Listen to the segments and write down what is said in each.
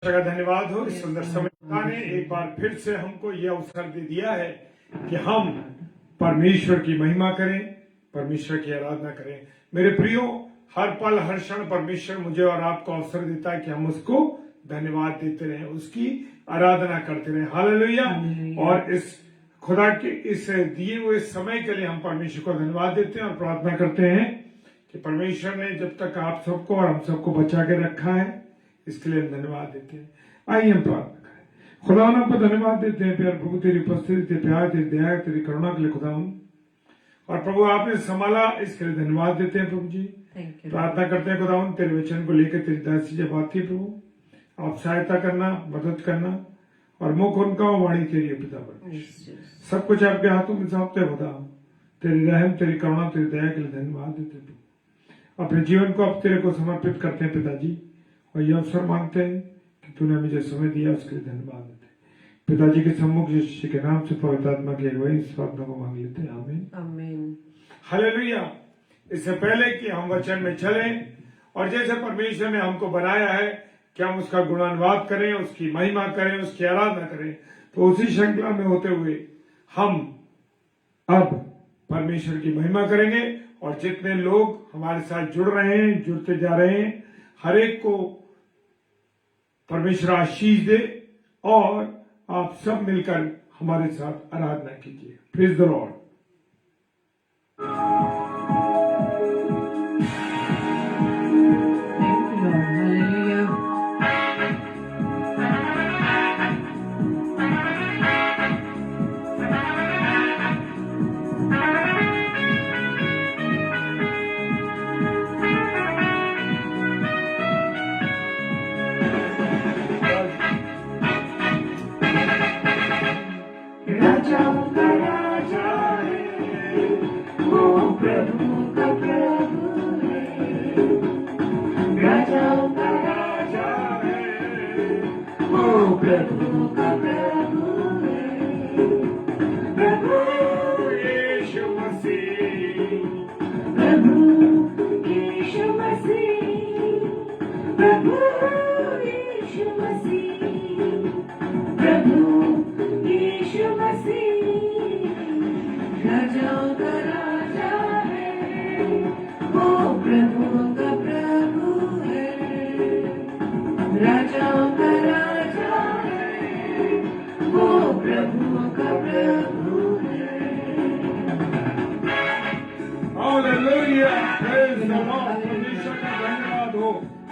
का धन्यवाद हो। इस सुंदर समय ने एक बार फिर से हमको यह अवसर दे दिया है कि हम परमेश्वर की महिमा करें, परमेश्वर की आराधना करें। मेरे प्रियो, हर पल हर क्षण परमेश्वर मुझे और आपको अवसर देता है कि हम उसको धन्यवाद देते रहें, उसकी आराधना करते रहें। हालेलुया। और इस खुदा के इस दिए हुए समय के लिए हम परमेश्वर को धन्यवाद देते हैं और प्रार्थना करते हैं कि परमेश्वर ने जब तक आप सबको और हम सबको बचा के रखा है, इसके लिए हम धन्यवाद देते हैं। आइए हम प्रार्थना करें। खुदा आपको धन्यवाद देते हैं प्यार प्रभु, तेरी उपस्थिति, तेरे प्यार, तेरी दया, तेरी करुणा के लिए खुदा। और प्रभु आपने संभाला, इसके लिए धन्यवाद देते हैं प्रभु जी। प्रार्थना करते हैं खुदा, तेरे वचन को लेकर तेरी दासी जब आती है प्रभु, आप सहायता करना, मदद करना और मुख उनका वाणी तेरी पिता पर सब कुछ आपके हाथों में सौंपते खुदा। तेरी रहम, तेरी करुणा, तेरी दया के लिए धन्यवाद देते हैं प्रभु। अपने जीवन को अब तेरे को समर्पित करते हैं पिताजी, और ये अवसर मांगते हैं कि तूने मुझे समय दिया, उसके लिए धन्यवाद देते हैं पिताजी के सम्मुख यीशु के नाम से पवित्र आत्मा की अगुवाई इस प्रार्थना को मांग लेते हैं। आमीन आमीन हालेलुया। इससे पहले कि हम वचन में चलें और जैसे परमेश्वर ने हमको बनाया है कि हम उसका गुणानुवाद करें, उसकी महिमा करें, उसकी आराधना करें, तो उसी श्रृंखला में होते हुए हम अब परमेश्वर की महिमा करेंगे। और जितने लोग हमारे साथ जुड़ रहे हैं, जुड़ते जा रहे हैं, हर एक को परमेश्वर आशीष दे और आप सब मिलकर हमारे साथ आराधना कीजिए। Praise the Lord.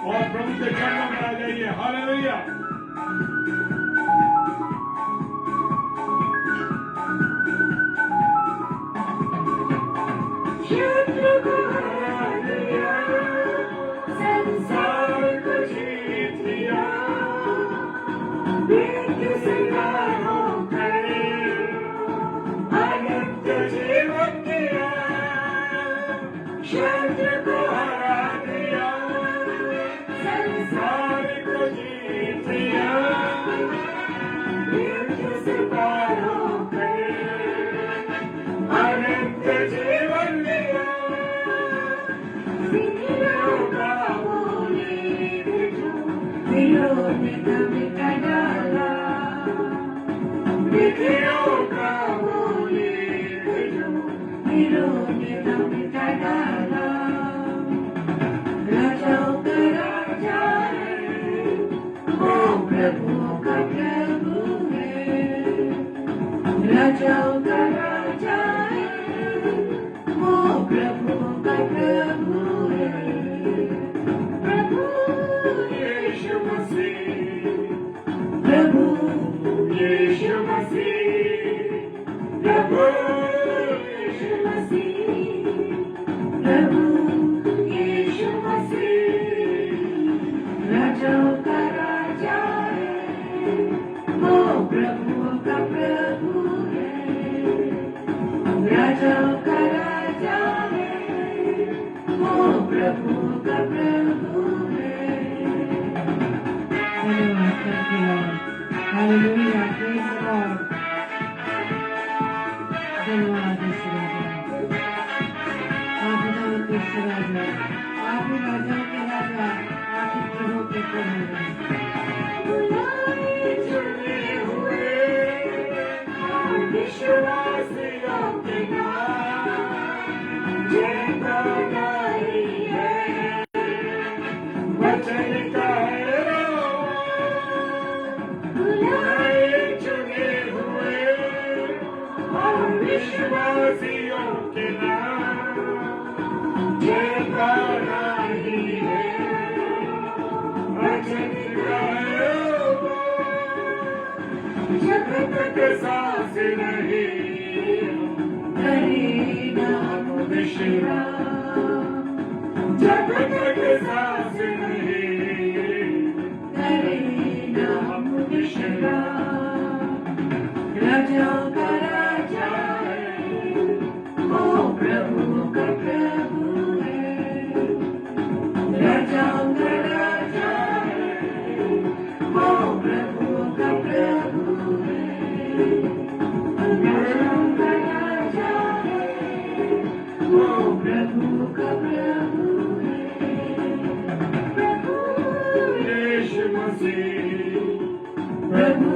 और प्रभु के चरणों में आ जाइए। हालेलुया। शत्रु को हरा दिया, संसार को जीत लिया, मृत्यु से पार होकर अनंत जीवन दिया। शत्रु को हरा दिया, संसार को जीत लिया, मृत्यु से पार होकर अनंत जीवन दिया। सिरों का बोले बिठो, सिरों ने मिटा डाला। सिरों का बोले बिठो, सिरों ने मिटा डाला। राजाओं का राजा है, वो प्रभुओं का प्रभु है। राजाओं का राजा है, वो प्रभुओं का प्रभु है। प्रभु यीशु मसीह, प्रभु यीशु मसीह, प्रभु यीशु मसीह, प्रभु यीशु मसीह। राजाओं का राजा है, वो प्रभुओं का प्रभु है। राजाओं का राजा है, वो प्रभुओं का प्रभु है। हालेलुया। Praise the Lord. धन्यवाद राजा, आप ही राजाओं के राजा, आप ही प्रभु के प्रभु। जब तक सांस रहे करे ना हम विश्राम, जब तक सांस रहे करे ना हम विश्राम। राजाओं का राजा है, वो प्रभु का प्रभु है। राजाओं का राजा है, वो प्रभु का प्रभु है। राजाओं का राजा है, वो प्रभु का प्रभु है। यीशु मसीह, प्रभु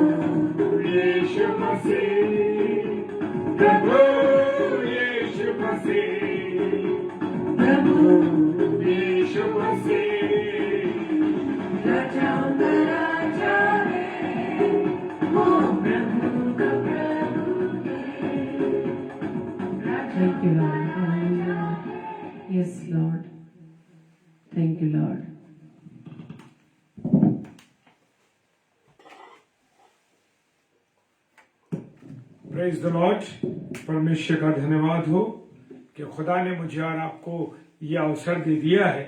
यीशु मसीह, प्रभु यीशु मसीह, प्रभु यीशु मसीह। राजाओं का राजा है, वो प्रभु का प्रभु है। Thank you, Lord. Hallelujah. Yes, Lord. Thank you, Lord. Praise the Lord. परमेश्वर का धन्यवाद हो कि खुदा ने मुझे और आपको यह अवसर दे दिया है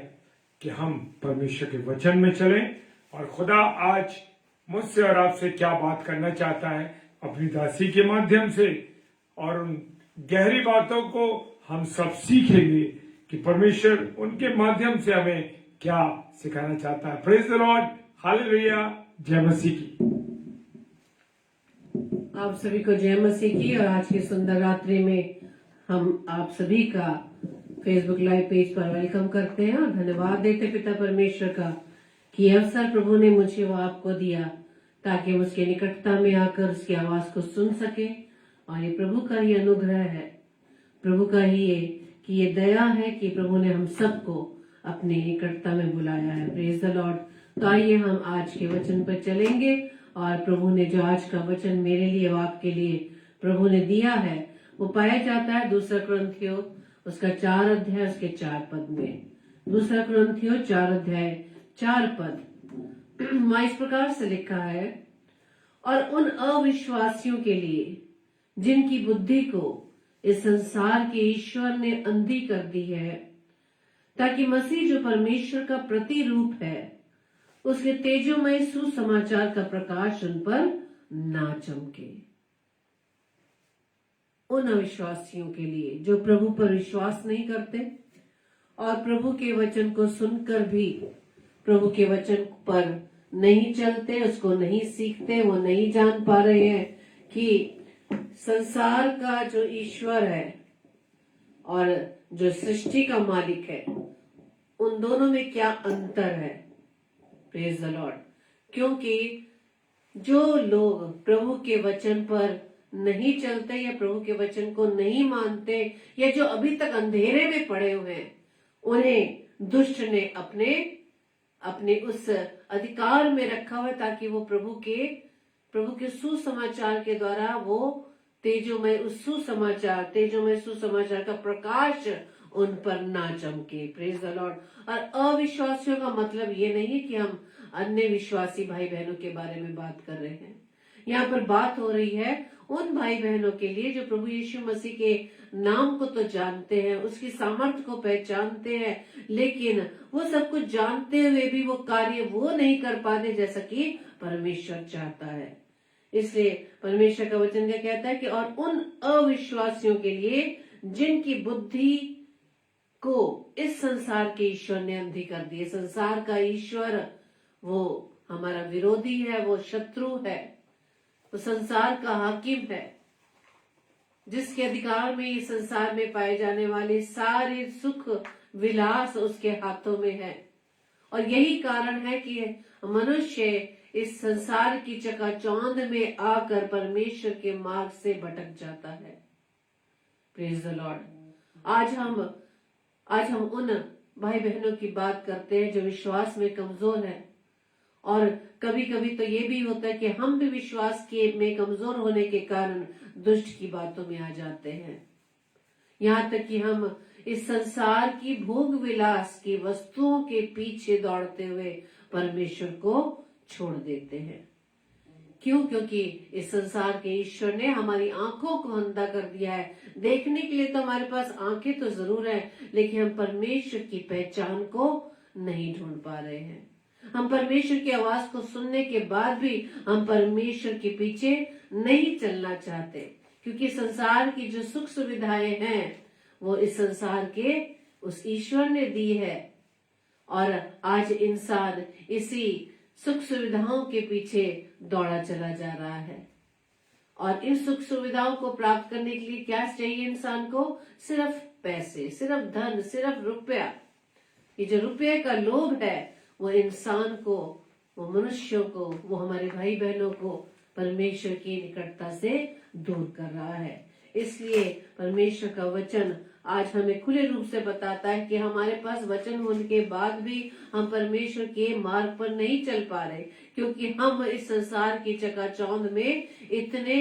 कि हम परमेश्वर के वचन में चलें। और खुदा आज मुझसे और आपसे क्या बात करना चाहता है अपनी दासी के माध्यम से, और उन गहरी बातों को हम सब सीखेंगे कि परमेश्वर उनके माध्यम से हमें क्या सिखाना चाहता है। प्रेज द लॉर्ड, हालेलुया, जय मसीह की। आप सभी को जय मसीह की। और आज की सुंदर रात्रि में हम आप सभी का फेसबुक लाइव पेज पर वेलकम करते हैं और धन्यवाद देते पिता परमेश्वर का कि अवसर प्रभु ने मुझे वो आपको दिया ताकि हम उसके निकटता में आकर उसकी आवाज को सुन सके। और ये प्रभु का ही अनुग्रह है, प्रभु का ही ये दया है कि प्रभु ने हम सबको अपनी निकटता में बुलाया है। Praise the Lord. तो आइए हम आज के वचन पर चलेंगे। और प्रभु ने जो आज का वचन मेरे लिए और आपके लिए प्रभु ने दिया है वो पाया जाता है 2 कुरिन्थियों उसका 4 अध्याय उसके 4 पद में। 2 कुरिन्थियों 4 अध्याय 4 पद वहाँ इस प्रकार से लिखा है, और उन अविश्वासियों के लिए जिनकी बुद्धि को इस संसार के ईश्वर ने अंधी कर दी है, ताकि मसीह जो परमेश्वर का प्रतिरूप है उसके तेजोमय सुसमाचार का प्रकाश उन पर ना चमके। उन अविश्वासियों के लिए जो प्रभु पर विश्वास नहीं करते और प्रभु के वचन को सुनकर भी प्रभु के वचन पर नहीं चलते, उसको नहीं सीखते, वो नहीं जान पा रहे हैं कि संसार का जो ईश्वर है और जो सृष्टि का मालिक है उन दोनों में क्या अंतर है। Praise the Lord. क्योंकि जो लोग प्रभु के वचन पर नहीं चलते या प्रभु के वचन को नहीं मानते या जो अभी तक अंधेरे में पड़े हुए हैं, उन्हें दुष्ट ने अपने उस अधिकार में रखा हुआ ताकि वो प्रभु के सुसमाचार के द्वारा वो तेजोमय सुसमाचार का प्रकाश उन पर ना चमके। Praise the Lord. और अविश्वासियों का मतलब ये नहीं है कि हम अन्य विश्वासी भाई बहनों के बारे में बात कर रहे हैं। यहाँ पर बात हो रही है उन भाई बहनों के लिए जो प्रभु यीशु मसीह के नाम को तो जानते हैं, उसकी सामर्थ्य को पहचानते हैं, लेकिन वो सब कुछ जानते हुए भी वो कार्य वो नहीं कर पाते जैसा कि परमेश्वर चाहता है। इसलिए परमेश्वर का वचन क्या कहता है कि और उन अविश्वासियों के लिए जिनकी बुद्धि को इस संसार के ईश्वर ने अंधी कर दी। संसार का ईश्वर वो हमारा विरोधी है, वो शत्रु है, वो संसार का हाकिम है, जिसके अधिकार में इस संसार में पाए जाने वाले सारे सुख विलास उसके हाथों में है। और यही कारण है कि मनुष्य इस संसार की चकाचौंध में आकर परमेश्वर के मार्ग से भटक जाता है। Praise the Lord. आज हम उन भाई बहनों की बात करते हैं जो विश्वास में कमजोर है। और कभी कभी तो ये भी होता है कि हम भी विश्वास में कमजोर होने के कारण दुष्ट की बातों में आ जाते हैं। यहाँ तक कि हम इस संसार की भोग विलास की वस्तुओं के पीछे दौड़ते हुए परमेश्वर को छोड़ देते हैं। क्यों? क्योंकि इस संसार के ईश्वर ने हमारी आंखों को अंधा कर दिया है। देखने के लिए तो हमारे पास आंखें तो जरूर है, लेकिन हम परमेश्वर की पहचान को नहीं ढूंढ पा रहे हैं। हम परमेश्वर की आवाज को सुनने के बाद भी हम परमेश्वर के पीछे नहीं चलना चाहते, क्योंकि संसार की जो सुख सुविधाएं हैं वो इस संसार के उस ईश्वर ने दी है, और आज इंसान इसी सुख सुविधाओं के पीछे दौड़ा चला जा रहा है। और इन सुख सुविधाओं को प्राप्त करने के लिए क्या चाहिए इंसान को? सिर्फ पैसे, सिर्फ धन, सिर्फ रुपया। ये जो रुपये का लोभ है वो इंसान को, वो मनुष्यों को, वो हमारे भाई बहनों को परमेश्वर की निकटता से दूर कर रहा है। इसलिए परमेश्वर का वचन आज हमें खुले रूप से बताता है कि हमारे पास वचन होने के बाद भी हम परमेश्वर के मार्ग पर नहीं चल पा रहे, क्योंकि हम इस संसार की चकाचौंध में इतने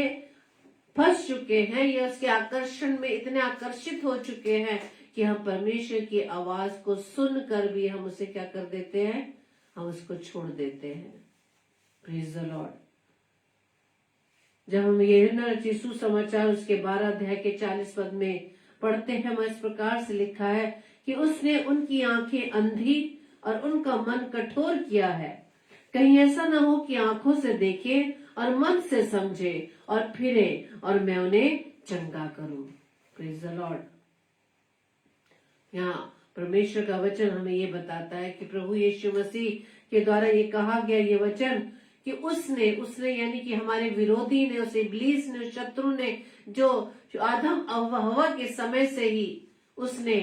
फंस चुके हैं या उसके आकर्षण में इतने आकर्षित हो चुके हैं कि हम परमेश्वर की आवाज को सुनकर भी हम उसे क्या कर देते हैं? हम उसको छोड़ देते हैं। Praise the Lord. जब हम यूहन्ना रचित सुसमाचार उसके 12 अध्याय के 40 पद में पढ़ते हैं, वह इस प्रकार से लिखा है कि उसने उनकी आंखें अंधी और उनका मन कठोर किया है, कहीं ऐसा ना हो कि आंखों से देखे और मन से समझे और फिरे और मैं उन्हें चंगा करूं। Praise the Lord. यहाँ परमेश्वर का वचन हमें ये बताता है कि प्रभु यीशु मसीह के द्वारा ये कहा गया ये वचन कि उसने यानी कि हमारे विरोधी ने, उस इब्लीस ने, उस शत्रु ने, जो आदम हवा के समय से ही उसने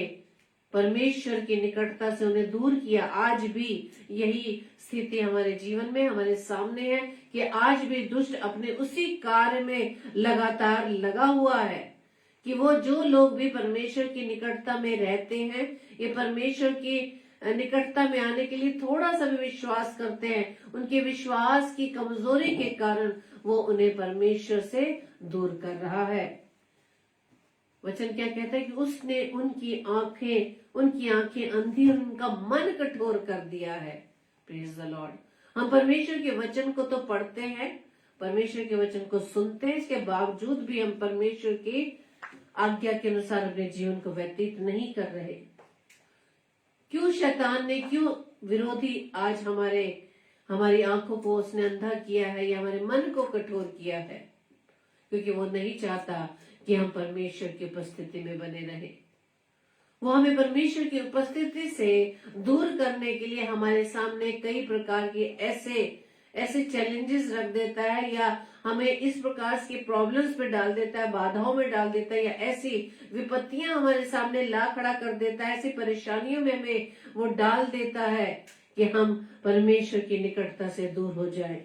परमेश्वर की निकटता से उन्हें दूर किया। आज भी यही स्थिति हमारे जीवन में हमारे सामने है कि आज भी दुष्ट अपने उसी कार्य में लगातार लगा हुआ है कि वो जो लोग भी परमेश्वर की निकटता में रहते हैं, ये परमेश्वर की निकटता में आने के लिए थोड़ा सा भी विश्वास करते हैं, उनके विश्वास की कमजोरी के कारण वो उन्हें परमेश्वर से दूर कर रहा है। वचन क्या कहता है कि उसने उनकी आंखें अंधी और उनका मन कठोर कर दिया है। Praise the Lord. हम परमेश्वर के वचन को तो पढ़ते हैं, परमेश्वर के वचन को सुनते हैं, इसके बावजूद भी हम परमेश्वर की आज्ञा के अनुसार अपने जीवन को व्यतीत नहीं कर रहे। क्यों शैतान ने, क्यों विरोधी आज हमारी आंखों को उसने अंधा किया है या हमारे मन को कठोर किया है? क्योंकि वो नहीं चाहता कि हम परमेश्वर की उपस्थिति में बने रहे। वो हमें परमेश्वर की उपस्थिति से दूर करने के लिए हमारे सामने कई प्रकार के ऐसे चैलेंजेस रख देता है, या हमें इस प्रकार की प्रॉब्लम्स पे डाल देता है, बाधाओं में डाल देता है, या ऐसी विपत्तियां हमारे सामने ला खड़ा कर देता है, ऐसी परेशानियों में हमें वो डाल देता है कि हम परमेश्वर की निकटता से दूर हो जाएं।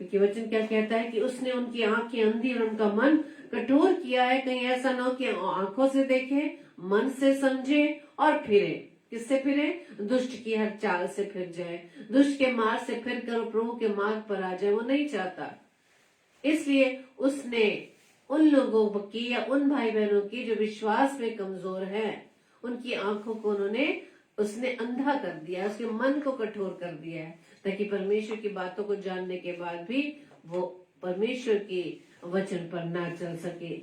क्योंकि वचन क्या कहता है कि उसने उनकी आंखें अंधी और उनका मन कठोर किया है, कहीं ऐसा ना हो कि आंखों से देखे, मन से समझे और फिरे। किससे फिरे? दुष्ट की हर चाल से फिर जाए, दुष्ट के मार्ग से फिर कर प्रभु के मार्ग पर आ जाए। वो नहीं चाहता। इसलिए उसने उन लोगों की या उन भाई बहनों की जो विश्वास में कमजोर हैं, उनकी आंखों को उसने अंधा कर दिया, उसके मन को कठोर कर दिया है, ताकि परमेश्वर की बातों को जानने के बाद भी वो परमेश्वर के वचन पर ना चल सके।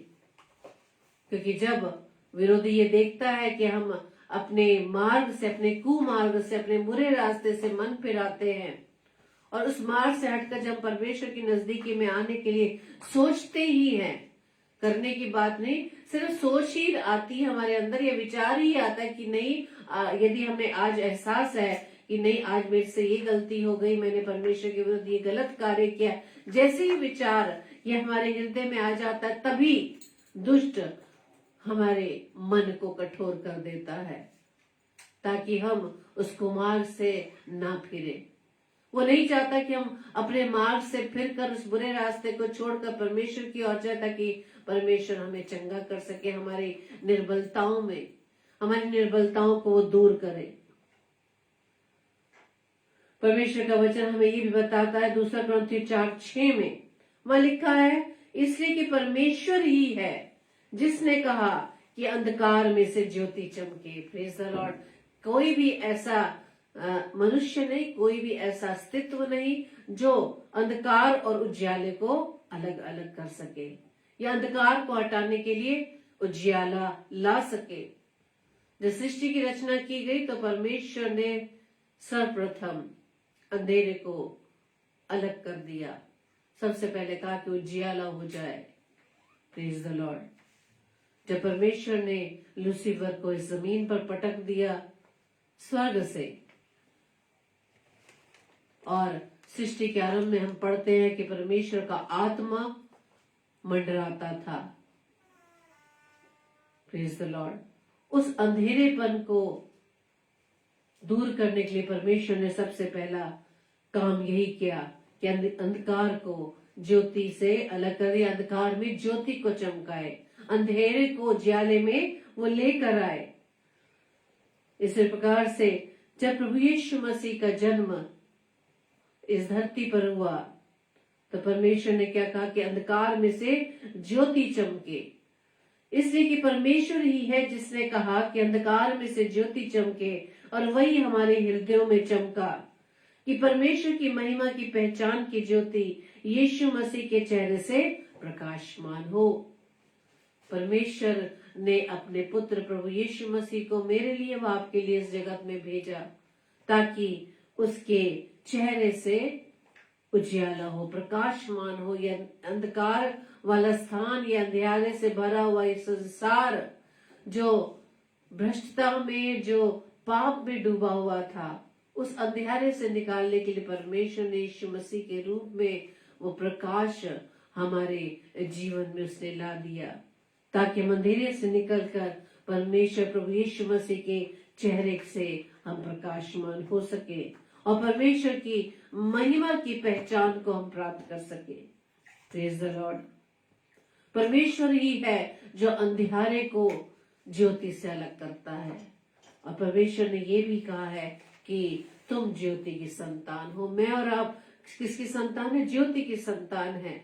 क्योंकि जब विरोधी ये देखता है कि हम अपने मार्ग से, अपने कुमार्ग से, अपने बुरे रास्ते से मन फिराते हैं और उस मार्ग से हटकर जब परमेश्वर की नजदीकी में आने के लिए सोचते ही हैं, करने की बात नहीं, सिर्फ सोच ही आती है हमारे अंदर, ये विचार ही आता है कि नहीं, यदि हमें आज एहसास है कि नहीं, आज मेरे से ये गलती हो गई, मैंने परमेश्वर के विरुद्ध ये गलत कार्य किया, जैसे ही विचार ये हमारे हृदय में आ जाता है, तभी दुष्ट हमारे मन को कठोर कर देता है ताकि हम उस कुमार्ग से ना फिरे। वो नहीं चाहता कि हम अपने मार्ग से फिरकर उस बुरे रास्ते को छोड़कर परमेश्वर की ओर जाए, ताकि परमेश्वर हमें चंगा कर सके, हमारी निर्बलताओं को वो दूर करे। परमेश्वर का वचन हमें ये भी बताता है 2 कुरिन्थियों 4:6 में, वहां लिखा है, इसलिए कि परमेश्वर ही है जिसने कहा कि अंधकार में से ज्योति चमके। Praise the Lord. कोई भी ऐसा मनुष्य नहीं, कोई भी ऐसा अस्तित्व नहीं जो अंधकार और उज्याले को अलग अलग कर सके या अंधकार को हटाने के लिए उज्याला ला सके। जब सृष्टि की रचना की गई तो परमेश्वर ने सर्वप्रथम अंधेरे को अलग कर दिया। सबसे पहले कहा कि उजियाला हो जाए। Praise the Lord. जब परमेश्वर ने लूसीफर को इस जमीन पर पटक दिया स्वर्ग से, और सृष्टि के आरंभ में हम पढ़ते हैं कि परमेश्वर का आत्मा मंडराता था। Praise the Lord. उस अंधेरेपन को दूर करने के लिए परमेश्वर ने सबसे पहला काम यही किया कि अंधकार को ज्योति से अलग कर दिया, अंधकार में ज्योति को चमकाए, अंधेरे को उजियाले में वो लेकर आए। इसी प्रकार से जब प्रभु यीशु मसीह का जन्म इस धरती पर हुआ तो परमेश्वर ने क्या कहा कि अंधकार में से ज्योति चमके। इसलिए कि परमेश्वर ही है जिसने कहा कि अंधकार में से ज्योति चमके, और वही हमारे हृदयों में चमका कि परमेश्वर की महिमा की पहचान की ज्योति यीशु मसीह के चेहरे से प्रकाशमान हो। परमेश्वर ने अपने पुत्र प्रभु यीशु मसीह को मेरे लिए व आपके लिए इस जगत में भेजा ताकि उसके चेहरे से उजियाला हो, प्रकाशमान हो। यह अंधकार वाला स्थान, यह अंधेरे से भरा हुआ ये संसार जो भ्रष्टता में, जो पाप में डूबा हुआ था, उस अंधेरे से निकालने के लिए परमेश्वर ने यीशु मसीह के रूप में वो प्रकाश हमारे जीवन में उसने ला दिया ताकि हम अंधेरे से निकलकर परमेश्वर प्रभु यीशु मसीह के चेहरे से हम प्रकाशमान हो सके और परमेश्वर की महिमा की पहचान को हम प्राप्त कर सके। Praise the Lord. परमेश्वर ही है जो अंधेरे को ज्योति से अलग करता है, और परमेश्वर ने ये भी कहा है कि तुम ज्योति की संतान हो। मैं और आप किसकी संतान है? ज्योति की संतान है,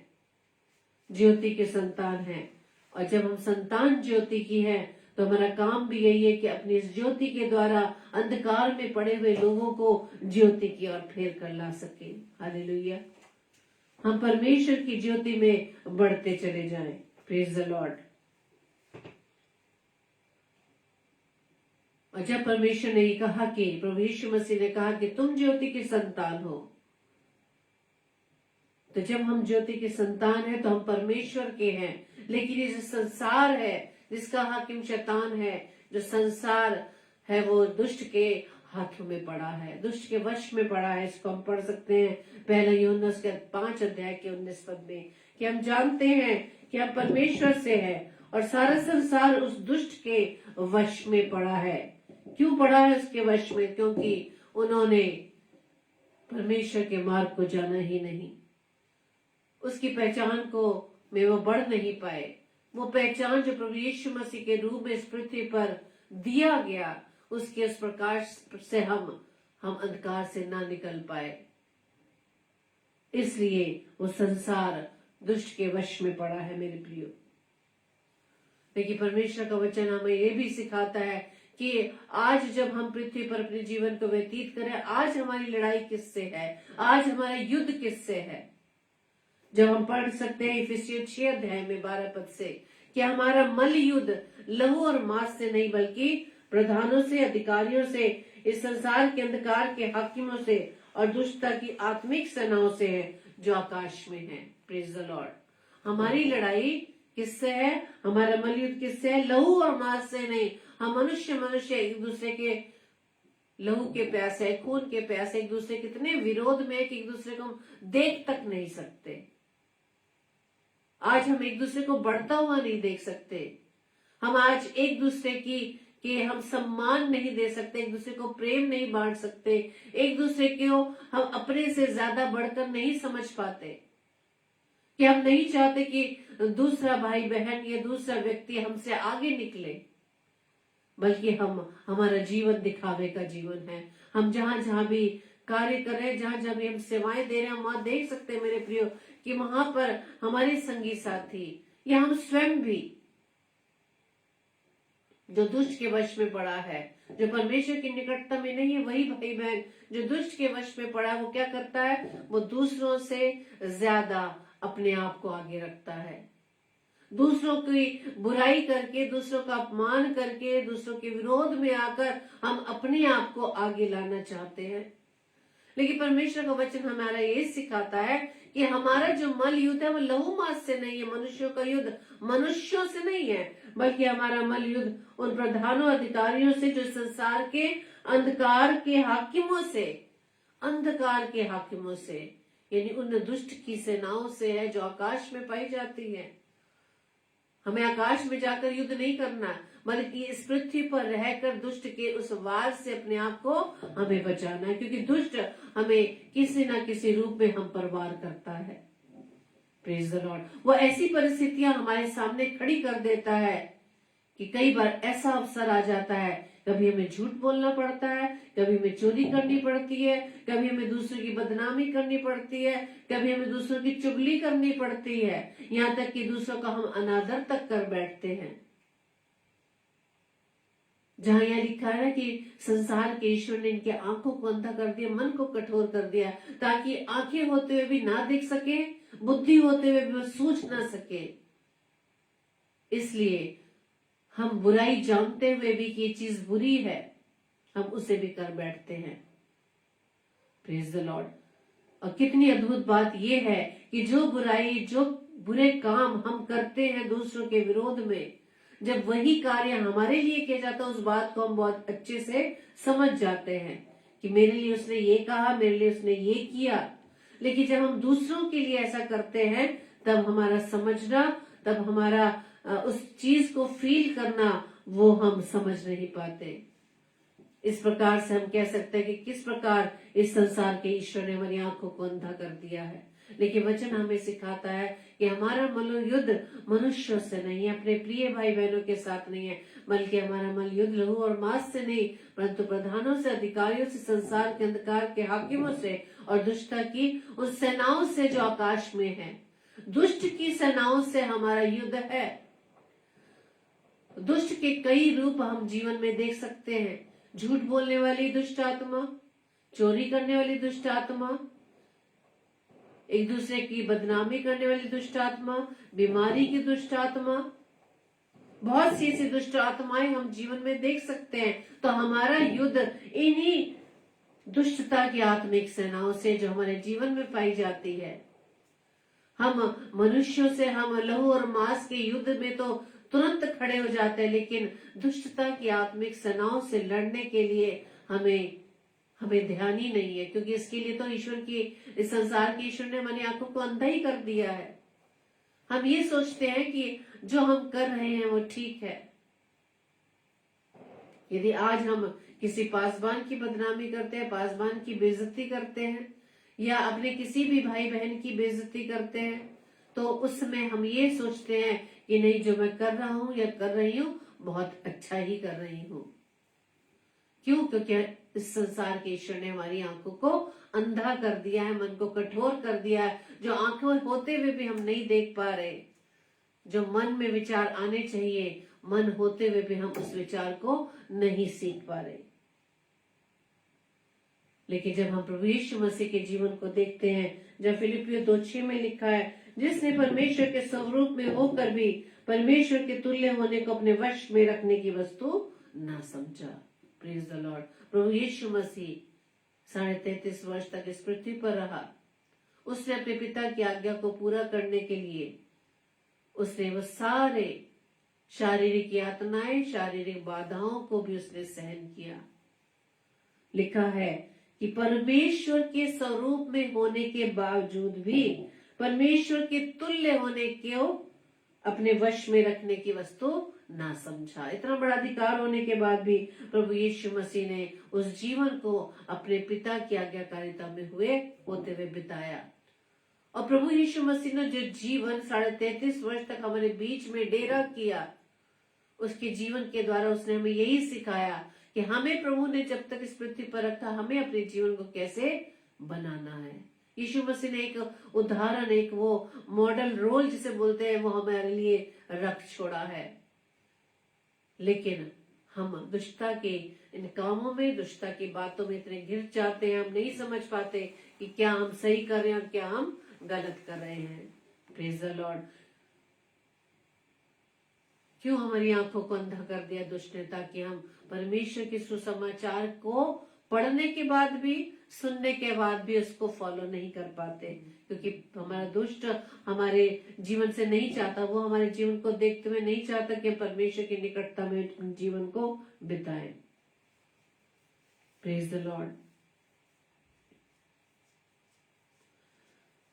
ज्योति की संतान है। और जब हम संतान ज्योति की है तो हमारा काम भी यही है कि अपनी इस ज्योति के द्वारा अंधकार में पड़े हुए लोगों को ज्योति की ओर फेर कर ला सके। हालेलुया। हम परमेश्वर की ज्योति में बढ़ते चले जाएं। Praise the Lord. और जब परमेश्वर ने ये कहा कि प्रभु यीशु मसीह ने कहा कि तुम ज्योति की संतान हो, तो जब हम ज्योति की संतान है तो हम परमेश्वर के हैं। लेकिन ये जो संसार है जिसका हाकिम शैतान है, जो संसार है वो दुष्ट के हाथों में पड़ा है, दुष्ट के वश में पड़ा है। इसको हम पढ़ सकते हैं पहला यूहन्ना के 5 अध्याय के 19 पद में कि हम जानते हैं कि हम परमेश्वर से है और सारा संसार उस दुष्ट के वश में पड़ा है। क्यों पड़ा है उसके वश में? क्योंकि उन्होंने परमेश्वर के मार्ग को जाना ही नहीं, उसकी पहचान को में वो बढ़ नहीं पाए। वो पहचान जो प्रभु यीशु मसीह के रूप में इस पृथ्वी पर दिया गया, उसके उस प्रकाश से हम अंधकार से ना निकल पाए। इसलिए वो संसार दुष्ट के वश में पड़ा है मेरे प्रियो। लेकिन परमेश्वर का वचन हमें ये भी सिखाता है कि आज जब हम पृथ्वी पर अपने जीवन को व्यतीत करें, आज हमारी लड़ाई किससे है, आज हमारा युद्ध किससे है। जब हम पढ़ सकते हैं इफिसियों 6 अध्याय में 12 पद से कि हमारा मल युद्ध लहू और मांस से नहीं बल्कि प्रधानों से, अधिकारियों से, इस संसार के अंधकार के हाकिमों से और दुष्टता की आत्मिक सेनाओं से है जो आकाश में है। Praise the Lord. हमारी लड़ाई किससे है? हमारा मल युद्ध किससे है? लहू और मांस से नहीं। हम मनुष्य एक दूसरे के लहू के प्यासे, खून के प्यासे, एक दूसरे के इतने विरोध में कि एक दूसरे को हम देख तक नहीं सकते। आज हम एक दूसरे को बढ़ता हुआ नहीं देख सकते। हम आज एक दूसरे की हम सम्मान नहीं दे सकते, एक दूसरे को प्रेम नहीं बांट सकते, एक दूसरे को हम अपने से ज्यादा बढ़कर नहीं समझ पाते। कि हम नहीं चाहते कि दूसरा भाई बहन या दूसरा व्यक्ति हमसे आगे निकले, बल्कि हमारा जीवन दिखावे का जीवन है। हम जहां जहां भी कार्य कर रहे हैं, जहां जहां भी हम सेवाएं दे रहे हैं, हम वहां देख सकते हैं मेरे प्रियो कि वहां पर हमारे संगी साथी या हम स्वयं भी जो दुष्ट के वश में पड़ा है, जो परमेश्वर की निकटता में नहीं है, वही भाई बहन जो दुष्ट के वश में पड़ा है, वो क्या करता है? वो दूसरों से ज्यादा अपने आप को आगे रखता है। दूसरों की बुराई करके, दूसरों का अपमान करके, दूसरों के विरोध में आकर हम अपने आप को आगे लाना चाहते हैं। लेकिन परमेश्वर का वचन हमारा ये सिखाता है कि हमारा जो मल युद्ध है वो लहू मांस से नहीं है, मनुष्यों का युद्ध मनुष्यों से नहीं है, बल्कि हमारा मल युद्ध उन प्रधानों अधिकारियों से जो संसार के अंधकार के हाकिमों से यानी उन दुष्ट की सेनाओं से है जो आकाश में पाई जाती है। हमें आकाश में जाकर युद्ध नहीं करना, बल्कि इस पृथ्वी पर रहकर दुष्ट के उस वार से अपने आप को हमें बचाना है, क्योंकि दुष्ट हमें किसी ना किसी रूप में हम पर वार करता है। Praise the Lord. वो ऐसी परिस्थितियां हमारे सामने खड़ी कर देता है कि कई बार ऐसा अवसर आ जाता है, कभी हमें झूठ बोलना पड़ता है, कभी हमें चोरी करनी पड़ती है, कभी हमें दूसरों की बदनामी करनी पड़ती है, कभी हमें दूसरों की चुगली करनी पड़ती है, यहाँ तक कि दूसरों का हम अनादर तक कर बैठते हैं। जहां यह लिखा है कि संसार के ईश्वर ने इनके आंखों को अंधा कर दिया, मन को कठोर कर दिया, ताकि आंखें होते हुए भी ना देख सके, बुद्धि होते हुए भी वो सूझ ना सके। इसलिए हम बुराई जानते हुए भी कि ये चीज बुरी है, हम उसे भी कर बैठते हैं। Praise the Lord. और कितनी अद्भुत बात यह है कि जो बुराई, जो बुरे काम हम करते हैं दूसरों के विरोध में, जब वही कार्य हमारे लिए किया जाता है, उस बात को हम बहुत अच्छे से समझ जाते हैं कि मेरे लिए उसने ये कहा, मेरे लिए उसने ये किया। लेकिन जब हम दूसरों के लिए ऐसा करते हैं, तब हमारा समझना, तब हमारा उस चीज को फील करना, वो हम समझ नहीं पाते। इस प्रकार से हम कह सकते हैं कि किस प्रकार इस संसार के ईश्वर ने हमारी आंखों को अंधा कर दिया है। लेकिन वचन हमें सिखाता है कि हमारा मनोयुद्ध मनुष्यों से नहीं है, अपने प्रिय भाई बहनों के साथ नहीं है, बल्कि हमारा मनोयुद्ध लहू और मांस से नहीं, परंतु प्रधानों से, अधिकारियों से, संसार के अंधकार के हाकिमों से और दुष्टता की उन सेनाओं से जो आकाश में है। दुष्ट की सेनाओं से हमारा युद्ध है। दुष्ट के कई रूप हम जीवन में देख सकते हैं। झूठ बोलने वाली दुष्ट आत्मा, चोरी करने वाली दुष्ट आत्मा, एक दूसरे की बदनामी करने वाली दुष्ट आत्मा, बीमारी की दुष्ट आत्मा, बहुत सी ऐसी दुष्ट आत्माएं हम जीवन में देख सकते हैं। तो हमारा युद्ध इन्हीं दुष्टता की आत्मिक सेनाओं से जो हमारे जीवन में पाई जाती है। हम मनुष्यों से, हम लहू और मांस के युद्ध में तो तुरंत खड़े हो जाते हैं, लेकिन दुष्टता की आत्मिक सेनाओं से लड़ने के लिए हमें ध्यान ही नहीं है, क्योंकि इसके लिए तो इस संसार के ईश्वर ने हमारी आंखों को अंधा ही कर दिया है। हम ये सोचते हैं कि जो हम कर रहे हैं वो ठीक है। यदि आज हम किसी पासवान की बदनामी करते हैं, पासवान की बेइज्जती करते हैं, या अपने किसी भी भाई बहन की बेइज्जती करते हैं, तो उसमें हम ये सोचते हैं कि नहीं, जो मैं कर रहा हूं या कर रही हूं बहुत अच्छा ही कर रही हूं। क्यों? क्योंकि इस संसार के ईश्वर ने हमारी आंखों को अंधा कर दिया है, मन को कठोर कर दिया है। जो आंखों होते हुए भी हम नहीं देख पा रहे, जो मन में विचार आने चाहिए, मन होते हुए भी हम उस विचार को नहीं सीख पा रहे। लेकिन जब हम प्रभु यीशु मसीह के जीवन को देखते हैं, जब फिलिपियों 2:6 में लिखा है, जिसने परमेश्वर के स्वरूप में होकर भी परमेश्वर के तुल्य होने को अपने वश में रखने की वस्तु ना समझा। Praise the Lord. प्रभु यीशु मसीह 33.5 वर्ष तक इस पृथ्वी पर रहा। उसने अपने पिता की आज्ञा को पूरा करने के लिए उसने वो सारे शारीरिक यातनाएं, शारीरिक बाधाओं को भी उसने सहन किया। लिखा है कि परमेश्वर के स्वरूप में होने के बावजूद भी परमेश्वर के तुल्य होने को अपने वश में रखने की वस्तु ना समझा। इतना बड़ा अधिकार होने के बाद भी प्रभु यीशु मसीह ने उस जीवन को अपने पिता की आज्ञाकारिता में होते हुए बिताया। और प्रभु यीशु मसीह ने जो जीवन 33.5 वर्ष तक हमारे बीच में डेरा किया, उसके जीवन के द्वारा उसने हमें यही सिखाया कि हमें प्रभु ने जब तक इस पृथ्वी पर रखा, हमें अपने जीवन को कैसे बनाना है। यीशु मसीह ने एक उदाहरण, एक वो मॉडल रोल जिसे बोलते हैं, वो हमारे लिए रख छोड़ा है। लेकिन हम दुष्टता के इन कामों में, दुष्टता की बातों में इतने घिर जाते हैं, हम नहीं समझ पाते कि क्या हम सही कर रहे हैं और क्या हम गलत कर रहे हैं। Praise the Lord. क्यों हमारी आंखों को अंधा कर दिया दुष्ट ने, ताकि हम परमेश्वर के सुसमाचार को पढ़ने के बाद भी, सुनने के बाद भी उसको फॉलो नहीं कर पाते, क्योंकि हमारा दुष्ट हमारे जीवन से नहीं चाहता, वो हमारे जीवन को देखते हुए नहीं चाहता कि हम परमेश्वर की निकटता में अपने जीवन को बिताएं। Praise the Lord.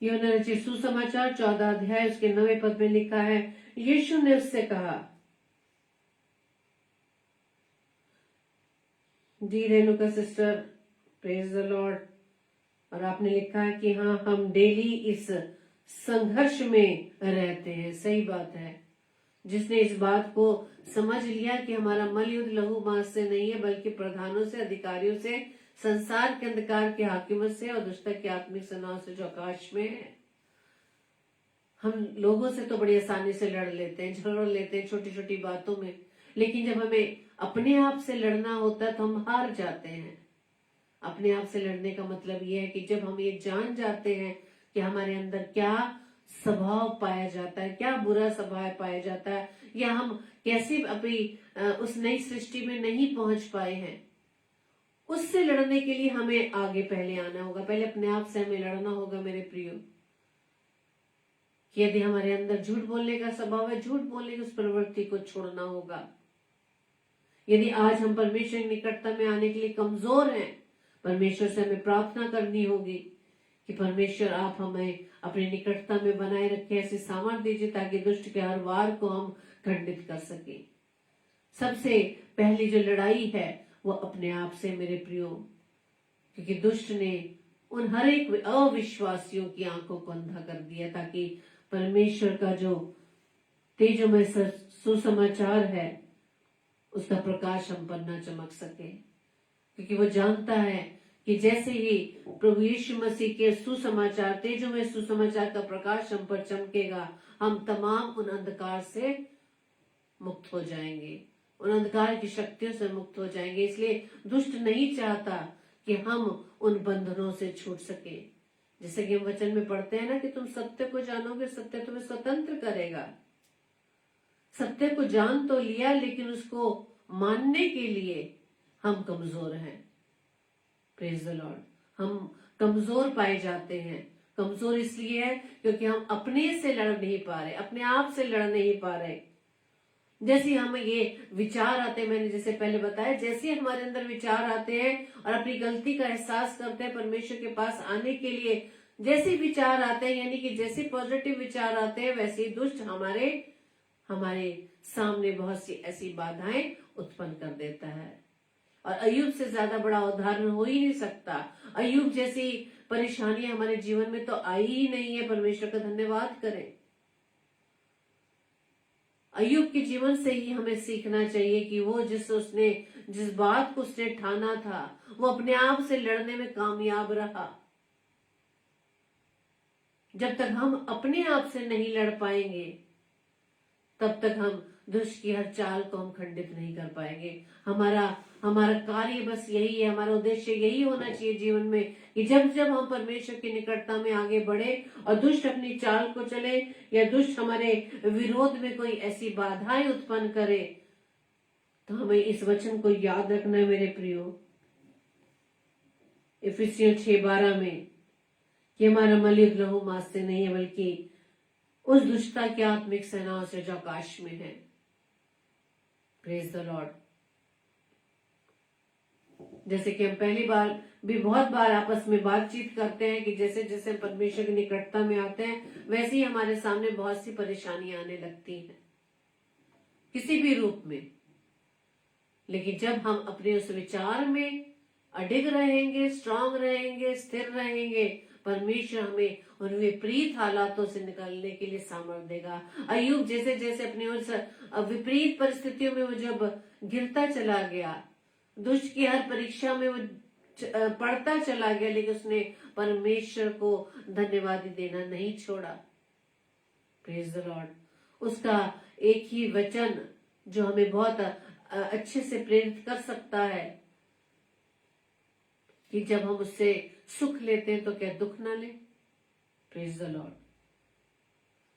यूहन्ना रचित सुसमाचार 14 अध्याय उसके 9वें पद में लिखा है, यीशु ने उससे कहा, जी Renuka sister, praise the Lord. और आपने लिखा है कि हाँ, हम डेली इस संघर्ष में रहते हैं। सही बात है। जिसने इस बात को समझ लिया कि हमारा मल युद्ध लहू मांस से नहीं है, बल्कि प्रधानों से, अधिकारियों से, संसार के अंधकार के हाकिमों से और दुष्टता के आत्मिक सेनाओं से जो आकाश में है। हम लोगों से तो बड़ी आसानी से लड़ लेते हैं, झगड़ लेते हैं छोटी छोटी बातों में, लेकिन जब हमें अपने आप से लड़ना होता है तो हम हार जाते हैं। अपने आप से लड़ने का मतलब यह है कि जब हम ये जान जाते हैं कि हमारे अंदर क्या स्वभाव पाया जाता है, क्या बुरा स्वभाव पाया जाता है, या हम कैसे अभी उस नई सृष्टि में नहीं पहुंच पाए हैं, उससे लड़ने के लिए हमें आगे पहले आना होगा। पहले अपने आप से हमें लड़ना होगा मेरे प्रियो। यदि हमारे अंदर झूठ बोलने का स्वभाव है, झूठ बोलने की उस प्रवृत्ति को छोड़ना होगा। यदि आज हम परमेश्वर की निकटता में आने के लिए कमजोर हैं, परमेश्वर से हमें प्रार्थना करनी होगी कि परमेश्वर आप हमें अपनी निकटता में बनाए रखें, ऐसे सामर्थ्य दीजिए ताकि दुष्ट के हर वार को हम खंडित कर सके। सबसे पहली जो लड़ाई है वो अपने आप से मेरे प्रियो, क्योंकि दुष्ट ने उन हर एक अविश्वासियों की आंखों को अंधा कर दिया ताकि परमेश्वर का जो तेजोमय सुसमाचार है उसका प्रकाश हम पर न चमक सके। क्योंकि वो जानता है कि जैसे ही प्रभु यीशु मसीह के सुसमाचार, तेजोमय सुसमाचार का प्रकाश हम पर चमकेगा, हम तमाम उन अंधकार से मुक्त हो जाएंगे, उन अंधकार की शक्तियों से मुक्त हो जाएंगे। इसलिए दुष्ट नहीं चाहता कि हम उन बंधनों से छूट सके। जैसे कि हम वचन में पढ़ते हैं ना कि तुम सत्य को जानोगे, सत्य तुम्हें स्वतंत्र करेगा। सत्य को जान तो लिया, लेकिन उसको मानने के लिए हम कमजोर हैं। Praise the Lord. हम कमजोर पाए जाते हैं। कमजोर इसलिए है क्योंकि हम अपने से लड़ नहीं पा रहे, अपने आप से लड़ नहीं पा रहे। जैसे हमें ये विचार आते हैं, मैंने जैसे पहले बताया, जैसे हमारे अंदर विचार आते हैं और अपनी गलती का एहसास करते हैं परमेश्वर के पास आने के लिए, जैसे विचार आते हैं, यानी कि जैसे पॉजिटिव विचार आते हैं, वैसे ही दुष्ट हमारे सामने बहुत सी ऐसी बाधाएं उत्पन्न कर देता है। और अय्यूब से ज्यादा बड़ा उदाहरण हो ही नहीं सकता। अय्यूब जैसी परेशानी हमारे जीवन में तो आई ही नहीं है। परमेश्वर का धन्यवाद करें। अय्यूब के जीवन से ही हमें सीखना चाहिए कि वो जिस बात को उसने ठाना था, वो अपने आप से लड़ने में कामयाब रहा। जब तक हम अपने आप से नहीं लड़ पाएंगे, तब तक हम दुष्ट की हर चाल को हम खंडित नहीं कर पाएंगे। हमारा कार्य बस यही है, हमारा उद्देश्य यही होना चाहिए जीवन में कि जब जब हम परमेश्वर की निकटता में आगे बढ़े और दुष्ट अपनी चाल को चले या दुष्ट हमारे विरोध में कोई ऐसी बाधाएं उत्पन्न करे, तो हमें इस वचन को याद रखना है मेरे प्रियो, इफिसियों 6:12 में, कि हमारा मल युद्ध लहू मांस से नहीं है, बल्कि उस दुष्टता की आत्मिक सेनाओं से जो आकाश में है। Praise the Lord. जैसे कि हम पहली बार भी बहुत बार आपस में बातचीत करते हैं कि जैसे जैसे परमेश्वर की निकटता में आते हैं, वैसे ही हमारे सामने बहुत सी परेशानियां आने लगती हैं, किसी भी रूप में। लेकिन जब हम अपने उस विचार में अडिग रहेंगे, स्ट्रांग रहेंगे, स्थिर रहेंगे, परमेश्वर हमें उन विपरीत हालातों से निकलने के लिए सामर्थ्य देगा। अय्यूब जैसे जैसे अपने उस विपरीत परिस्थितियों में वो जब गिरता चला गया, दुष्ट की हर परीक्षा में वो पढ़ता चला गया, लेकिन उसने परमेश्वर को धन्यवाद देना नहीं छोड़ा। Praise the Lord. उसका एक ही वचन जो हमें बहुत अच्छे से प्रेरित कर सकता है कि जब हम उससे सुख लेते हैं तो क्या दुख ना ले। Praise the Lord.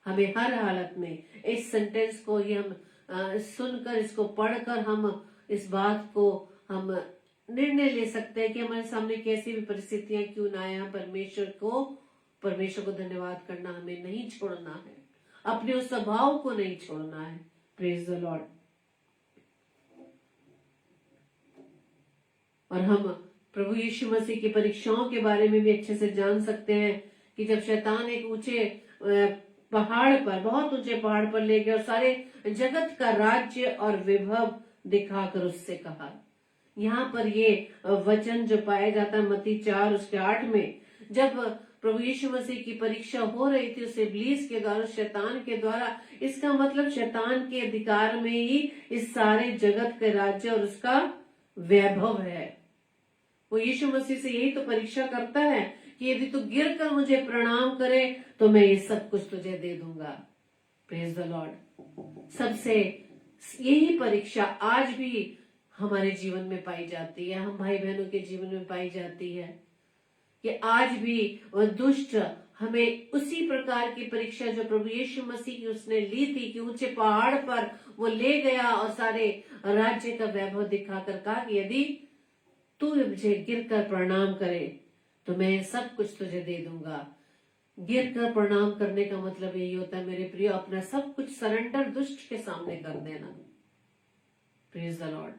हमें हर हालत में इस सेंटेंस को ही हम सुनकर, इसको पढ़कर हम इस बात को हम निर्णय ले सकते हैं कि हमारे सामने कैसी भी परिस्थितियां क्यों ना आए, हम परमेश्वर को धन्यवाद करना हमें नहीं छोड़ना है, अपने उस स्वभाव को नहीं छोड़ना है। Praise the Lord. और हम प्रभु यीशु मसीह की परीक्षाओं के बारे में भी अच्छे से जान सकते हैं कि जब शैतान एक ऊंचे पहाड़ पर, बहुत ऊंचे पहाड़ पर ले गया और सारे जगत का राज्य और विभव दिखाकर उससे कहा। यहाँ पर ये वचन जो पाया जाता है मत्ती 4:8 में, जब प्रभु यीशु मसीह की परीक्षा हो रही थी उस इब्लीस के द्वारा, शैतान के द्वारा, इसका मतलब शैतान के अधिकार में ही इस सारे जगत के राज्य और उसका वैभव है। वो यीशु मसीह से यही तो परीक्षा करता है कि यदि तू गिर कर मुझे प्रणाम करे तो मैं ये सब कुछ तुझे दे दूंगा। Praise the Lord. सबसे यही परीक्षा आज भी हमारे जीवन में पाई जाती है, हम भाई बहनों के जीवन में पाई जाती है कि आज भी वह दुष्ट हमें उसी प्रकार की परीक्षा जो प्रभु यीशु मसीह की उसने ली थी कि ऊंचे पहाड़ पर वो ले गया और सारे राज्य का वैभव दिखाकर कहा कि यदि तू मुझे गिर कर प्रणाम करे तो मैं सब कुछ तुझे दे दूंगा। गिर कर प्रणाम करने का मतलब यही होता है मेरे प्रिय, अपना सब कुछ सरेंडर दुष्ट के सामने कर देना। Praise the Lord.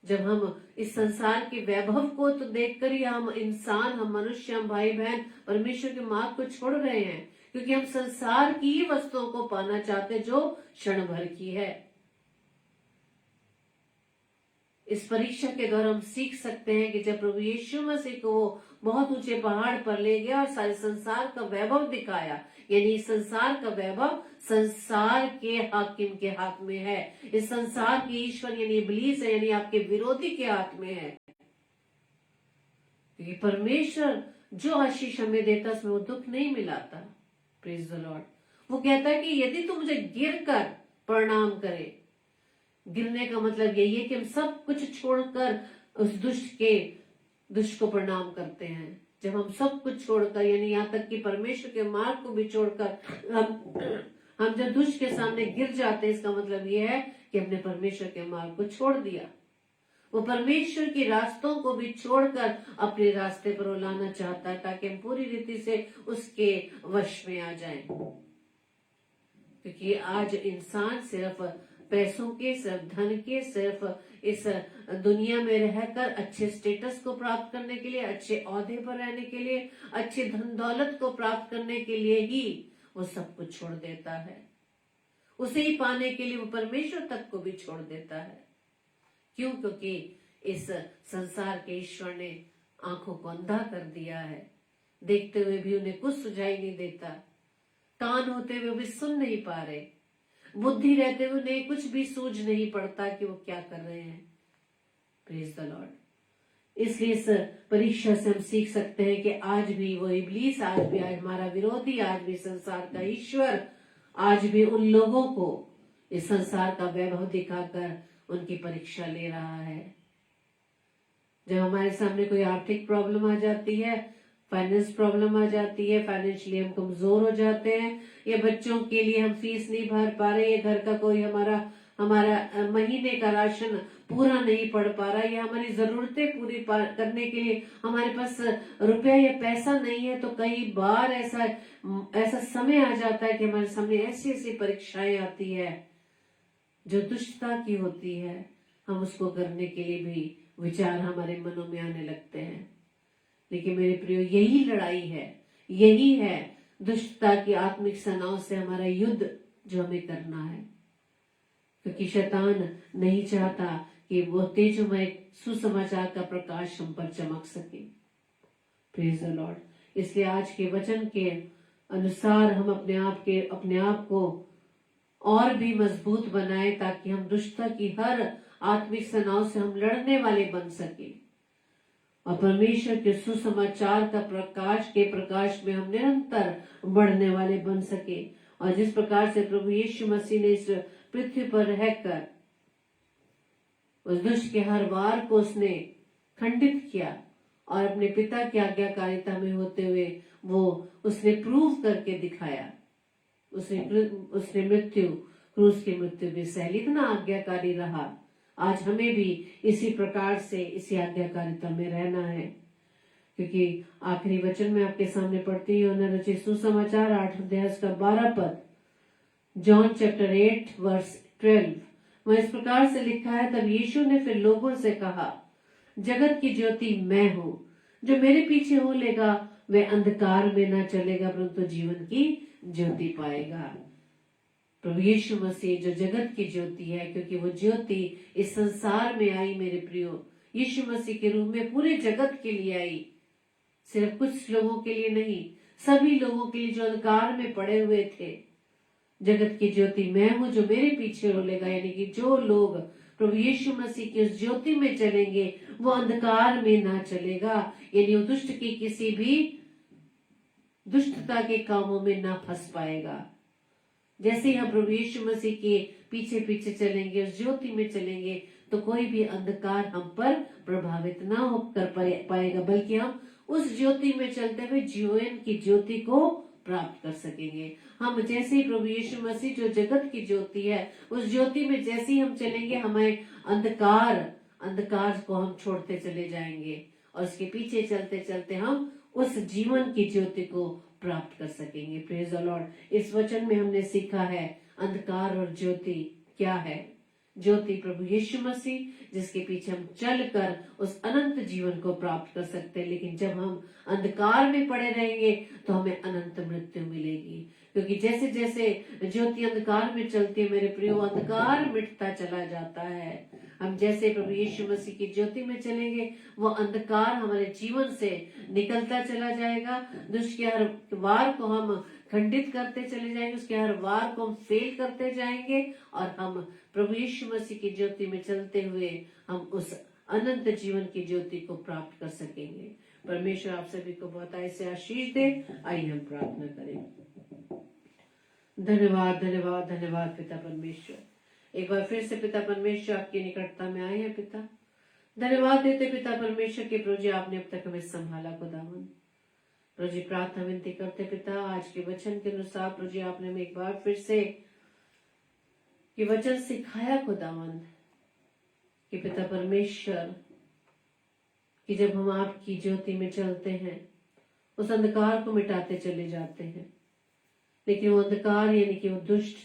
जब हम इस संसार के वैभव को तो देखकर ही हम इंसान, हम मनुष्य, हम भाई बहन परमेश्वर के मार्ग को छोड़ रहे हैं, क्योंकि हम संसार की ही वस्तुओं को पाना चाहते हैं जो क्षण भर की है। इस परीक्षा के द्वारा हम सीख सकते हैं कि जब प्रभु यीशु मसीह को वो बहुत ऊंचे पहाड़ पर ले गया और सारे संसार का वैभव दिखाया, यानी संसार का वैभव संसार के हाकिम के हाथ में है, इस संसार के ईश्वर यानी इब्लीस है, यानी आपके विरोधी के हाथ में है। क्योंकि परमेश्वर जो आशीष हमें देता उसमें वो दुख नहीं मिलाता। Praise the Lord. वो कहता है कि यदि तू मुझे गिर कर प्रणाम करे, गिरने का मतलब यही है कि हम सब कुछ छोड़कर उस दुष्ट को प्रणाम करते हैं। जब हम सब कुछ छोड़कर, यानी यहाँ तक कि परमेश्वर के मार्ग को भी छोड़कर हम जब दुष्ट के सामने गिर जाते हैं, इसका मतलब यह है कि हमने परमेश्वर के मार्ग को छोड़ दिया। वो परमेश्वर के रास्तों को भी छोड़कर अपने रास्ते पर लाना चाहता है ताकि हम पूरी रीति से उसके वश में आ जाएं। क्योंकि आज इंसान सिर्फ पैसों के, सिर्फ धन के, सिर्फ इस दुनिया में रहकर अच्छे स्टेटस को प्राप्त करने के लिए, अच्छे ओहदे पर रहने के लिए, अच्छे धन दौलत को प्राप्त करने के लिए ही वो सब कुछ छोड़ देता है। उसे ही पाने के लिए वो परमेश्वर तक को भी छोड़ देता है। क्यों? क्योंकि इस संसार के ईश्वर ने आंखों को अंधा कर दिया है, देखते हुए भी उन्हें कुछ सुझाई नहीं देता, कान होते हुए भी सुन नहीं पा रहे, बुद्धि रहते हुए उन्हें कुछ भी सूझ नहीं पड़ता कि वो क्या कर रहे हैं। Praise the Lord. इसलिए इस परीक्षा से हम सीख सकते हैं कि आज भी वो इब्लीस, आज भी हमारा विरोधी, आज भी संसार का ईश्वर, आज भी उन लोगों को इस संसार का वैभव दिखाकर उनकी परीक्षा ले रहा है। जब हमारे सामने कोई आर्थिक प्रॉब्लम आ जाती है, फाइनेंस प्रॉब्लम आ जाती है, फाइनेंशियली हम कमजोर हो जाते हैं, या बच्चों के लिए हम फीस नहीं भर पा रहे, या घर का कोई हमारा महीने का राशन पूरा नहीं पड़ पा रहा, या हमारी जरूरतें पूरी करने के लिए हमारे पास रुपया या पैसा नहीं है, तो कई बार ऐसा समय आ जाता है कि हमारे सामने ऐसी ऐसी परीक्षाएं आती है जो दुष्टता की होती है। हम उसको करने के लिए भी विचार हमारे मनों में आने लगते हैं। लेकिन मेरे प्रियो, यही लड़ाई है, यही है दुष्टता की आत्मिक सेनाओं से हमारा युद्ध जो हमें करना है। क्योंकि शैतान नहीं चाहता कि वो तेजोमय सुसमाचार का प्रकाश हम पर चमक सके। Praise the Lord. इसलिए आज के वचन के अनुसार हम अपने आप को और भी मजबूत बनाए ताकि हम दुष्टता की हर आत्मिक सेनाओं से हम लड़ने वाले बन सके और परमेश्वर के सुसमाचार का प्रकाश में हम निरंतर बढ़ने वाले बन सके। और जिस प्रकार से प्रभु यीशु मसीह ने इस पृथ्वी पर रहकर उस दुष्ट के हर वार को उसने खंडित किया और अपने पिता की आज्ञाकारिता में होते हुए वो उसने प्रूव करके दिखाया। उसने मृत्यु, क्रूस की मृत्यु भी सह ली, इतना आज्ञाकारी रहा। आज हमें भी इसी प्रकार से इसी आज्ञाकारिता में रहना है, क्योंकि आखिरी वचन में आपके सामने पढ़ती है रचित सुसमाचार 8 अध्याय का 12 पद, जॉन चैप्टर 8 वर्स 12, वह इस प्रकार से लिखा है, तब यीशु ने फिर लोगों से कहा, जगत की ज्योति मैं हूं, जो मेरे पीछे हो लेगा वह अंधकार में ना चलेगा परंतु जीवन की ज्योति पाएगा। प्रभु यीशु मसीह जो जगत की ज्योति है, क्योंकि वो ज्योति इस संसार में आई मेरे प्रियो, यीशु मसीह के रूप में पूरे जगत के लिए आई, सिर्फ कुछ लोगों के लिए नहीं, सभी लोगों के लिए जो अंधकार में पड़े हुए थे। जगत की ज्योति मैं हूं, जो मेरे पीछे रोलेगा, यानी कि जो लोग प्रभु यीशु मसीह की उस ज्योति में चलेंगे वो अंधकार में ना चलेगा, यानी वो दुष्ट की किसी भी दुष्टता के कामों में ना फंस पाएगा। जैसे ही हम प्रभु यीशु मसीह के पीछे पीछे चलेंगे, उस ज्योति में चलेंगे, तो कोई भी अंधकार हम पर प्रभावित ना हो कर पाएगा, बल्कि हम उस ज्योति में चलते हुए जीवन की ज्योति को प्राप्त कर सकेंगे। हम जैसे ही प्रभु यीशु मसीह जो जगत की ज्योति है, उस ज्योति में जैसे ही हम चलेंगे, हमें अंधकार को हम छोड़ते चले जाएंगे और उसके पीछे चलते चलते हम उस जीवन की ज्योति को प्राप्त कर सकेंगे। Praise the Lord. इस वचन में हमने सीखा है अंधकार और ज्योति क्या है। ज्योति प्रभु यीशु मसीह, जिसके पीछे हम चलकर उस अनंत जीवन को प्राप्त कर सकते हैं। लेकिन जब हम अंधकार में पड़े रहेंगे तो हमें अनंत मृत्यु मिलेगी, क्योंकि जैसे जैसे ज्योति अंधकार में चलती है मेरे प्रियो, अंधकार मिटता चला जाता है। हम जैसे प्रभु यीशु मसीह की ज्योति में चलेंगे, वो अंधकार हमारे जीवन से निकलता चला जाएगा। दुष्ट के हर वार को हम खंडित करते चले जाएंगे, उसके हर वार को हम फेल करते जाएंगे और हम प्रभु यीशु मसीह की ज्योति में चलते हुए हम उस अनंत जीवन की ज्योति को प्राप्त कर सकेंगे। परमेश्वर आप सभी को बहुत ऐसे आशीष दे। आइए हम प्रार्थना करें। धन्यवाद धन्यवाद धन्यवाद पिता परमेश्वर, एक बार फिर से पिता परमेश्वर आपकी निकटता में आए हैं। पिता धन्यवाद देते पिता परमेश्वर के प्रभु जी, आपने अब तक हमें संभाला। खुदावन प्रभु जी, प्रार्थना विनती करते पिता, आज के वचन के अनुसार प्रभु जी आपने हमें एक बार फिर से ये वचन सिखाया खुदावन कि पिता परमेश्वर कि जब हम आपकी ज्योति में चलते हैं उस अंधकार को मिटाते चले जाते हैं, लेकिन वो अंधकार यानी कि वो दुष्ट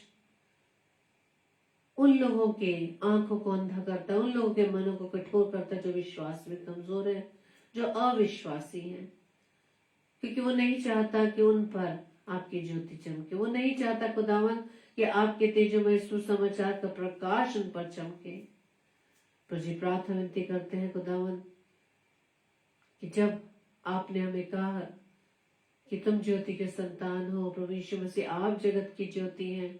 उन लोगों के आंखों को अंधा करता है, उन लोगों के मनों को कठोर करता है जो विश्वास में कमजोर है, जो अविश्वासी हैं, क्योंकि वो नहीं चाहता कि उन पर आपकी ज्योति चमके। वो नहीं चाहता खुदावन कि आपके तेजोमय सुसमाचार का प्रकाश उन पर चमके। प्रभु जी प्रार्थना विनती करते हैं खुदावन कि जब आपने हमें कहा कि तुम ज्योति के संतान हो, प्रभु यीशु मसीह आप जगत की ज्योति हैं,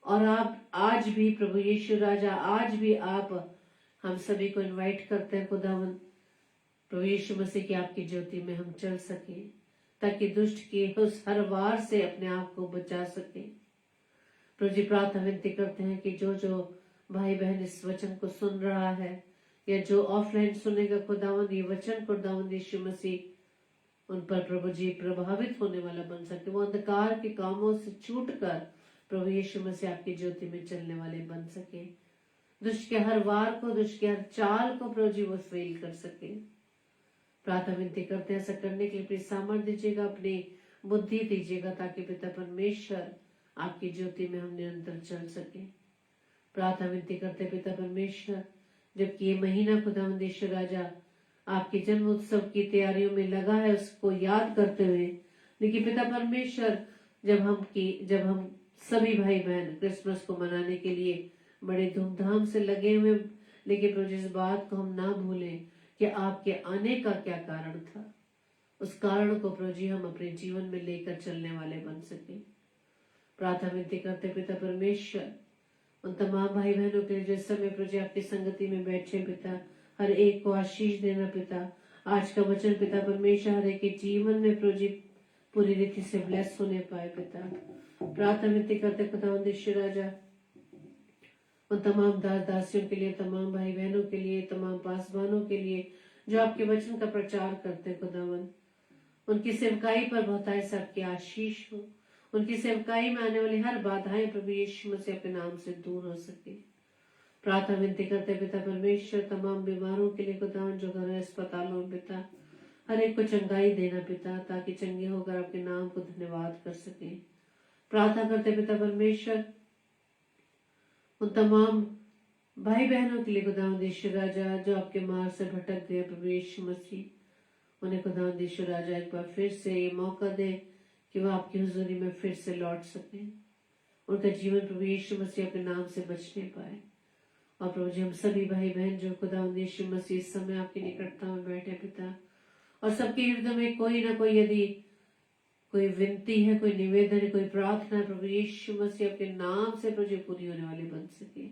और आप आज भी प्रभु यीशु राजा, आज भी आप हम सभी को इनवाइट करते हैं खुदावन प्रभु यीशु मसीह की आपकी ज्योति में हम चल सके, ताकि दुष्ट के उस हर वार से अपने आप को बचा सके। प्रभु जी प्रार्थना विनती करते हैं कि जो जो भाई बहन इस वचन को सुन रहा है या जो ऑफलाइन सुनेगा खुदावन, ये वचन खुदावन यीशु मसीह उन पर प्रभु जी प्रभावित होने वाला बन सके, वो अंधकार के कामों से छूट कर प्रभु यीशु मसीह आपकी ज्योति में चलने वाले बन सके। दुष्ट के हर वार को, दुष्ट के हर चाल को प्रभु जी वो फेल कर सके। प्रार्थना विनती करते हैं ऐसा करने के लिए अपनी सामर्थ्य दीजिएगा, अपनी बुद्धि दीजिएगा, ताकि पिता परमेश्वर आपकी ज्योति में हम निरंतर चल सके। प्रार्थना विनती करते पिता परमेश्वर, जबकि ये महीना खुदावंद ईश्वर राजा आपके जन्म उत्सव की तैयारियों में लगा है, उसको याद करते हुए, लेकिन पिता परमेश्वर जब हम सभी भाई बहन क्रिसमस को मनाने के लिए बड़े धूमधाम से लगे हुए, लेकिन प्रभु इस बात को हम ना भूलें कि आपके आने का क्या कारण था। उस कारण को प्रभु जी हम अपने जीवन में लेकर चलने वाले बन सके। प्रार्थना विनती करते पिता परमेश्वर उन तमाम भाई बहनों के लिए जो इस समय प्रभु जी आपकी संगति में बैठे, पिता हर एक को आशीष देना। पिता आज का वचन पिता परमेश्वर हर एक के जीवन में प्रभु जी पूरी रीति से ब्लेस होने पाए। पिता प्रार्थना विनती करते खुदावंद ईश्वर राजा, उन तमाम दास दासियों के लिए, तमाम भाई बहनों के लिए, तमाम पासवानों के लिए जो आपके वचन का प्रचार करते हैं खुदावन, उनकी सेवकाई पर बहुतायत से आपकी आशीष हो। उनकी सेवकाई में आने वाली हर बाधाएं प्रभु यीशु मसीह आपके नाम से दूर हो सके। प्रार्थना विनती करते पिता परमेश्वर, तमाम बीमारों के लिए खुदावन जो घर अस्पतालों में पिता, हर एक को चंगाई देना पिता, ताकि चंगे होकर आपके नाम को धन्यवाद कर सके। प्रार्थना करते पिता परमेश्वर उन तमाम भाई बहनों के लिए खुदावंद यीशु राजा जो आपके मार्ग से भटक गए प्रभु यीशु मसीह, उन्हें खुदावंद यीशु राजा एक बार फिर से ये मौका दे कि वह आपकी हुजूरी में फिर से लौट सके। उनका जीवन प्रभु यीशु मसीह अपने नाम से बचने पाए। और प्रभु जी हम सभी भाई बहन जो खुदावंद यीशु मसीह इस समय आपकी निकटता में बैठे पिता, और सबके हृदय में कोई ना कोई यदि कोई विनती है, कोई निवेदन है, कोई प्रार्थना है, प्रभु यीशु मसीह आपके नाम से प्रभु जी पूरी होने वाली बन सके।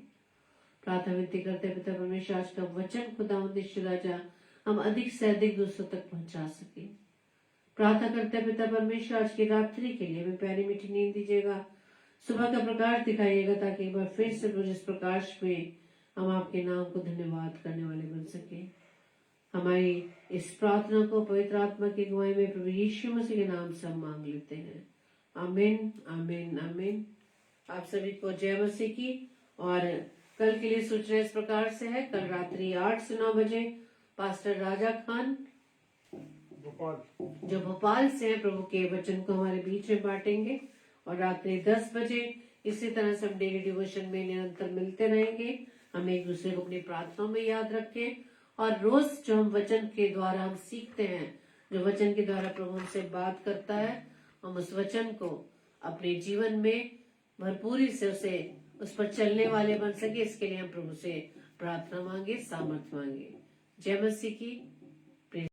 प्रार्थना विनती करते पिता परमेश्वर आज का वचन खुदावंद यीशु राजा हम अधिक से अधिक दूसरों तक पहुंचा सके। प्रार्थना करते पिता परमेश्वर आज की रात्रि के लिए हमें प्यारी मीठी नींद दीजिएगा, सुबह का प्रकाश दिखाइएगा, ताकि एक बार फिर से प्रभु इस प्रकाश में हम आपके नाम को धन्यवाद करने वाले बन सके। हमारी इस प्रार्थना को पवित्र आत्मा की अगुवाई में प्रभु यीशु मसीह के नाम से हम मांग लेते हैं। आमीन, आमीन, आमीन। आप सभी को जय मसीह की। और कल के लिए सूचना इस प्रकार से है, कल रात्रि 8 से 9 बजे पास्टर राजा खान जो भोपाल से है प्रभु के वचन को हमारे बीच में बांटेंगे। और रात्रि 10 बजे इसी तरह से हम डेली डिवोशन में निरंतर मिलते रहेंगे। हम एक दूसरे को अपनी प्रार्थनाओं में याद रखें, और रोज जो हम वचन के द्वारा हम सीखते हैं, जो वचन के द्वारा प्रभु हमसे बात करता है, हम उस वचन को अपने जीवन में भरपूरी से उस पर चलने वाले बन सके। इसके लिए हम प्रभु से प्रार्थना मांगे, सामर्थ्य मांगे। जय मसीह की।